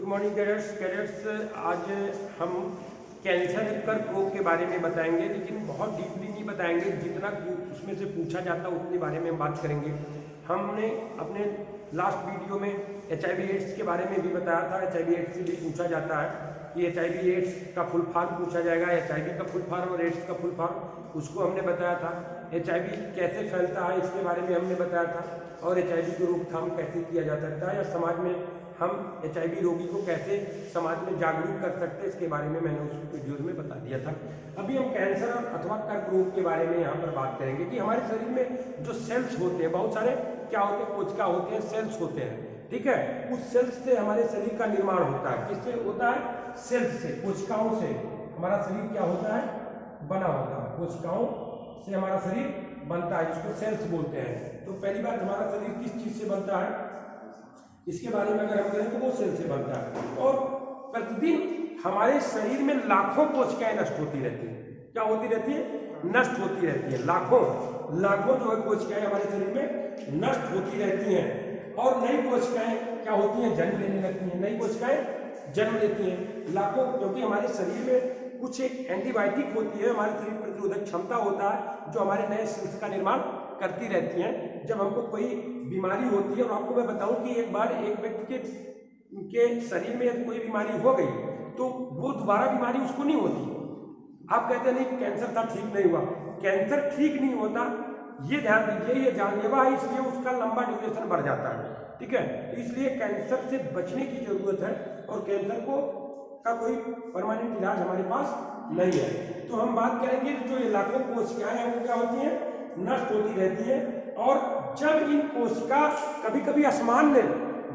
Morning cadets. आज हम cancer कर्क रोग के बारे में बताएंगे, लेकिन बहुत डीपली नहीं बताएंगे। जितना उसमें से पूछा जाता है उतने बारे में हम बात करेंगे। हमने अपने लास्ट वीडियो में HIV एड्स के बारे में भी बताया था। HIV एड्स से भी पूछा जाता है कि HIV एड्स का फुल फॉर्म पूछा जाएगा, HIV का फुल फॉर्म और एड्स का फुल फॉर्म, उसको हमने बताया था। HIV कैसे फैलता है इसके बारे में हमने बताया था, और HIV की रोकथाम कैसे किया जा सकता है, या समाज में हम HIV रोगी को कैसे समाज में जागरूक कर सकते हैं, इसके बारे में मैंने उस वीडियोज में बता दिया था। अभी हम कैंसर अथवा कर्क रोग के बारे में यहाँ पर बात करेंगे कि हमारे शरीर में जो सेल्स होते हैं, बहुत सारे क्या होते हैं, कोशिका होते हैं, सेल्स होते हैं, ठीक है। उस सेल्स से हमारे शरीर का निर्माण होता है। किससे होता है? सेल्स से, कोशिकाओं से हमारा शरीर क्या होता है, बना होता है। कोशिकाओं से हमारा शरीर बनता है, जिसको सेल्स बोलते हैं। तो पहली बात, हमारा शरीर किस चीज से बनता है, इसके बारे में अगर हम करें तो वो सेल से बनता है। और प्रतिदिन हमारे शरीर में लाखों कोशिकाएं नष्ट होती रहती है। क्या होती रहती है? नष्ट होती रहती है। लाखों जो है कोशिकाएं हमारे शरीर में नष्ट होती रहती हैं, और नई कोशिकाएं क्या होती हैं, जन्म लेने लगती हैं। नई कोशिकाएं जन्म लेती हैं लाखों, क्योंकि हमारे शरीर में कुछ एक एंटीबायोटिक होती है, हमारे शरीर प्रतिरोधक क्षमता होता है, जो हमारे नए सेल्स का निर्माण करती रहती हैं। जब हमको कोई बीमारी होती है, और आपको मैं बताऊं कि एक बार एक व्यक्ति के शरीर में कोई बीमारी हो गई तो वो दोबारा बीमारी उसको नहीं होती। आप कहते हैं नहीं कैंसर था, ठीक नहीं हुआ। कैंसर ठीक नहीं होता, ये ध्यान दीजिए, ये जानलेवा है, इसलिए उसका लंबा ड्यूरेशन बढ़ जाता है, ठीक है। तो इसलिए कैंसर से बचने की जरूरत है, और कैंसर का कोई परमानेंट इलाज हमारे पास नहीं है। तो हम बात करेंगे जो ये लाखों कोशिकाएं हैं वो क्या होती हैं, नष्ट होती रहती है। और जब इन कोशिका कभी कभी असामान्य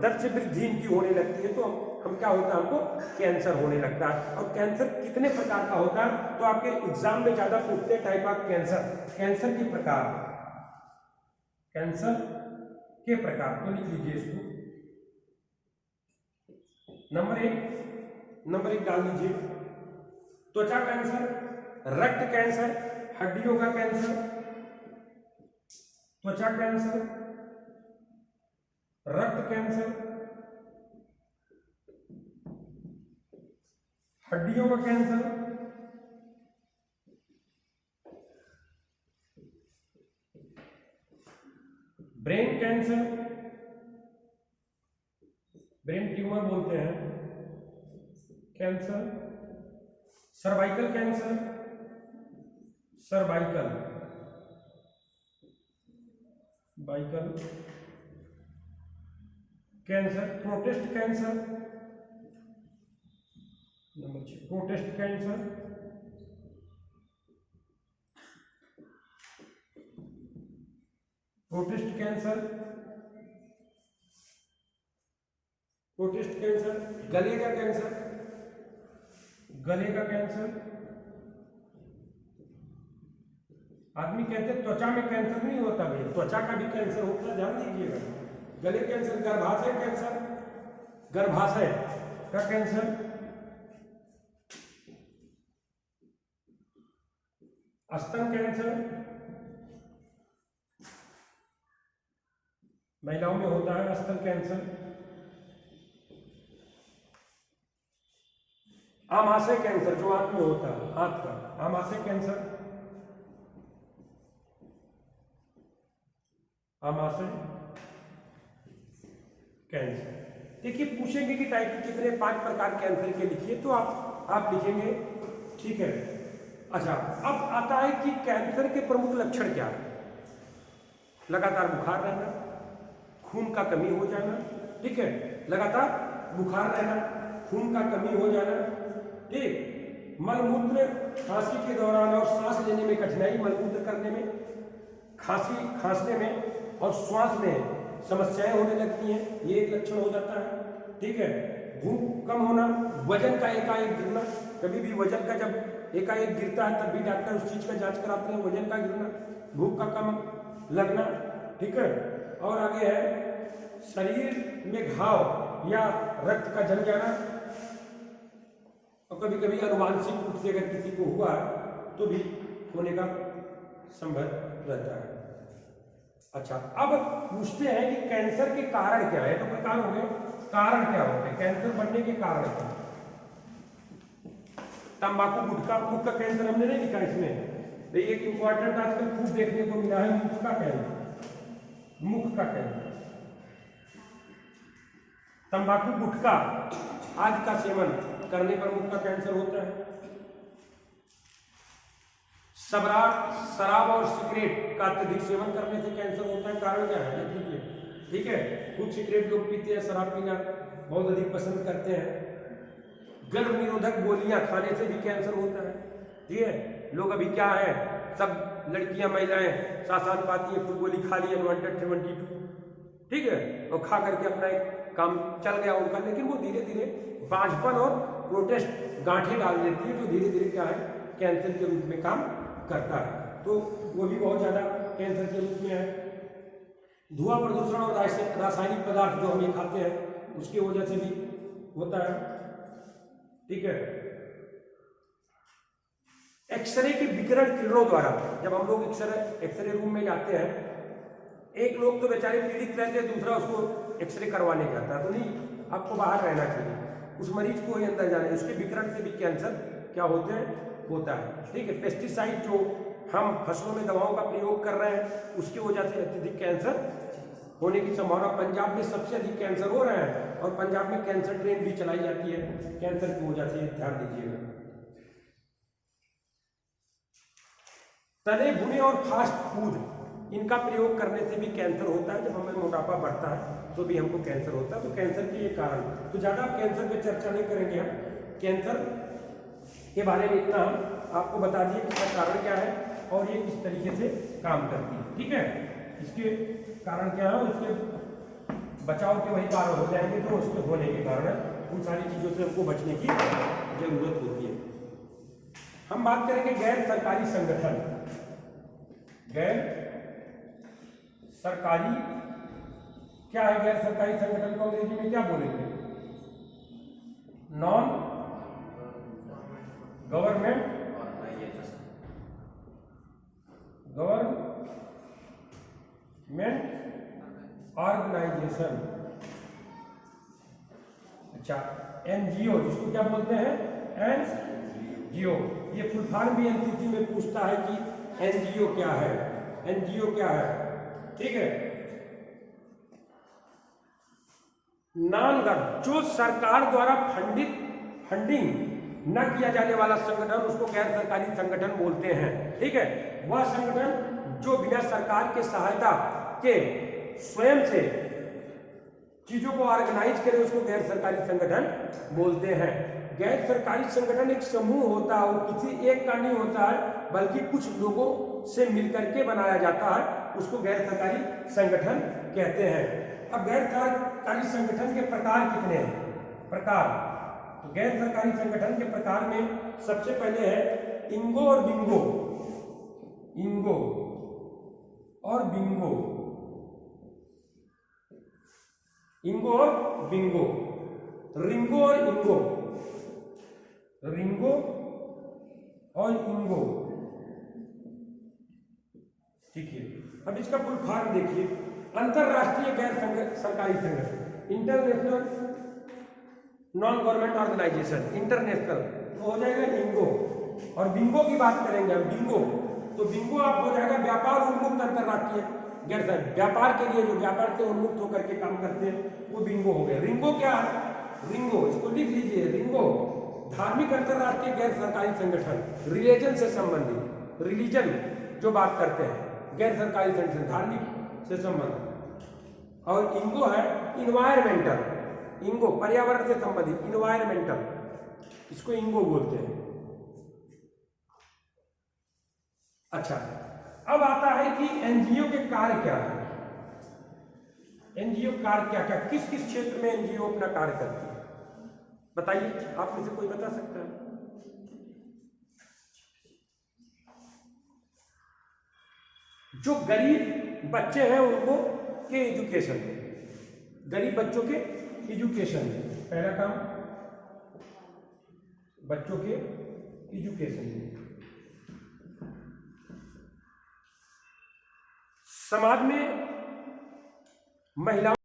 दर से वृद्धि इनकी होने लगती है, तो हम क्या होता है, हमको कैंसर होने लगता है। और कैंसर कितने प्रकार का होता है, तो आपके एग्जाम में ज्यादा पूछते हैं टाइप ऑफ कैंसर, कैंसर के प्रकार, कैंसर के प्रकार। तो लिख लीजिए इसको, नंबर एक डाल दीजिए। त्वचा कैंसर, रक्त कैंसर, हड्डियों का कैंसर, त्वचा कैंसर, रक्त कैंसर, हड्डियों का cancer, brain cancer, brain tumour बोलते हैं cancer, cervical cancer, cervical cancer, protest cancer, number 6 protest cancer, protest cancer, गले का कैंसर, आदमी कहते हैं त्वचा में कैंसर नहीं होता, भाई त्वचा का भी कैंसर होता है, ध्यान दीजिएगा। गले कैंसर, गर्भाशय कैंसर, गर्भाशय का कैंसर, स्तन कैंसर, महिलाओं में होता है स्तन कैंसर, आमाशय कैंसर, जो आंत में होता है, आंत का आमाशय कैंसर, देखिए पूछेंगे कि टाइप कितने, 5 प्रकार कैंसर के लिखिए, तो आप लिखेंगे, ठीक है। अच्छा, अब आता है कि कैंसर के प्रमुख लक्षण क्या है। लगातार बुखार रहना, खून का कमी हो जाना, ठीक है, लगातार बुखार रहना, खून का कमी हो जाना, ठीक, मलमूत्र खांसी के दौरान और सांस लेने में कठिनाई, मलमूत्र करने में, खांसने में और श्वास में समस्याएं होने लगती हैं, ये एक लक्षण हो जाता है, ठीक है। भूख कम होना, वजन का एकाएक गिरना, कभी भी वजन का जब एकाएक गिरता है तब भी डॉक्टर उस चीज का जांच कराते हैं, वजन का गिरना, भूख का कम लगना, ठीक है। और आगे है शरीर में घाव या रक्त का जम जाना, और कभी कभी अनुवांशिक रूप से अगर किसी को हुआ तो भी होने का संभव रहता है। अच्छा, अब पूछते हैं कि कैंसर के कारण क्या है। तो प्रकार हो गए कारण क्या होते हैं, कैंसर बनने के कारण क्या हैं? तंबाकू, गुटखा, मुख का कैंसर हमने नहीं लिखा इसमें, तो एक इंपॉर्टेंट आजकल खूब देखने को मिला है मुख का कैंसर। मुख का कैंसर, तंबाकू, गुटखा आदि का सेवन करने पर मुख का कैंसर होता है। शराब और सिगरेट का अत्यधिक सेवन करने से कैंसर होता है। कारण क्या है देख लीजिए, ठीक है। कुछ सिगरेट लोग पीते हैं, शराब पीना बहुत अधिक पसंद करते हैं। गर्भ निरोधक गोलियां खाने से भी कैंसर होता है, ठीक है। लोग अभी क्या है, सब लड़कियां महिलाएं साथ साथ पाती है, गोली खा ली अनवांटेड 72, ठीक है, और खा करके अपना एक काम चल गया उनका, लेकिन वो धीरे धीरे बांझपन और प्रोटेस्ट गांठें डाल देती है, जो धीरे धीरे क्या है कैंसर के रूप में काम करता है। तो वो भी बहुत ज्यादा कैंसर के रूप में है। धुआं, प्रदूषण और रासायनिक पदार्थ जो हम ये खाते हैं उसकी वजह से भी होता है, ठीक है। एक्सरे की विकिरण किरणों द्वारा, जब हम लोग एक्सरे रूम में जाते हैं, एक लोग तो बेचारे पीड़ित रहते हैं, दूसरा उसको एक्सरे करवाने जाता है, तो नहीं, आपको बाहर रहना चाहिए, उस मरीज को ही अंदर जाना है। उसके विकिरण से भी कैंसर क्या होते हैं, होता है, ठीक है। पेस्टिसाइड जो हम फसलों में दवाओं का प्रयोग कर रहे हैं उसकी वजह से अत्यधिक कैंसर होने की संभावना। पंजाब में सबसे अधिक कैंसर हो रहा है, और पंजाब में कैंसर ट्रेन भी चलाई जाती है कैंसर की वजह से, ध्यान दीजिएगा। तले भुने और फास्ट फूड, इनका प्रयोग करने से भी कैंसर होता है। जब हमें मोटापा बढ़ता है तो भी हमको कैंसर होता है। तो कैंसर के ये कारण, तो ज्यादा कैंसर पे चर्चा नहीं करेंगे हम, कैंसर के बारे में इतना हम आपको बता दिए कि इसका कारण क्या है और ये किस तरीके से काम करती है, ठीक है। इसके कारण क्या है, उसके बचाव के वही कारण हो जाएंगे तो उसके होने के कारण उन सारी चीजों से हमको बचने की जरूरत होती है। हम बात करेंगे गैर सरकारी संगठन। गैर सरकारी क्या है, गैर सरकारी संगठन को अंग्रेजी में क्या बोलेंगे, नॉन गवर्नमेंट ऑर्गेनाइजेशन, अच्छा, एनजीओ, जिसको क्या बोलते हैं, एनजीओ। ये फुल फॉर्म भी एनसीसी में पूछता है कि एनजीओ क्या है, एनजीओ क्या है, ठीक है। नॉन गवर्नमेंट, जो सरकार द्वारा फंडिंग न किया जाने वाला संगठन, उसको गैर सरकारी संगठन बोलते हैं, ठीक है। वह संगठन जो बिना सरकार के सहायता के स्वयं से चीजों को ऑर्गेनाइज करे, उसको गैर सरकारी संगठन बोलते हैं। गैर सरकारी संगठन एक समूह होता है, वो किसी एक का नहीं होता है, बल्कि कुछ लोगों से मिलकर के बनाया जाता है, उसको गैर सरकारी संगठन कहते हैं। अब गैर सरकारी संगठन के प्रकार कितने हैं, प्रकार, तो गैर सरकारी संगठन के प्रकार में सबसे पहले है इंगो और बिंगो, इंगो और बिंगो, इंगो और बिंगो, रिंगो और इंगो, रिंगो और इंगो, ठीक है। अब इसका फुल फॉर्म देखिए, अंतरराष्ट्रीय गैर सरकारी संगठन, international non government organisation, international, तो हो जाएगा इंगो। और बिंगो की बात करेंगे हम, बिंगो, तो बिंगो आप हो जाएगा व्यापार उन्मुक्त अंतरराष्ट्रीय गैर, व्यापार के लिए जो व्यापार से उन्मुक्त होकर के काम करते हैं वो बिंगो हो गया। रिंगो क्या है, रिंगो, इसको लिख लीजिए, रिंगो धार्मिक अंतरराष्ट्रीय गैर सरकारी संगठन, रिलीजन से संबंधित, रिलीजन जो बात करते हैं, गैर सरकारी संगठन धार्मिक से संबंधित। और इंगो है इन्वायरमेंटल, इंगो पर्यावरण से संबंधित, इन्वायरमेंटल, इसको इंगो बोलते हैं। अच्छा, अब आता है कि एनजीओ के कार्य क्या है, एनजीओ कार्य क्या क्या, किस किस क्षेत्र में एनजीओ अपना कार्य करती है, बताइए, आप में से कोई बता सकता है। जो गरीब बच्चे हैं उनको के एजुकेशन में, गरीब बच्चों के एजुकेशन में, पहला काम बच्चों के एजुकेशन में। समाज में महिलाओं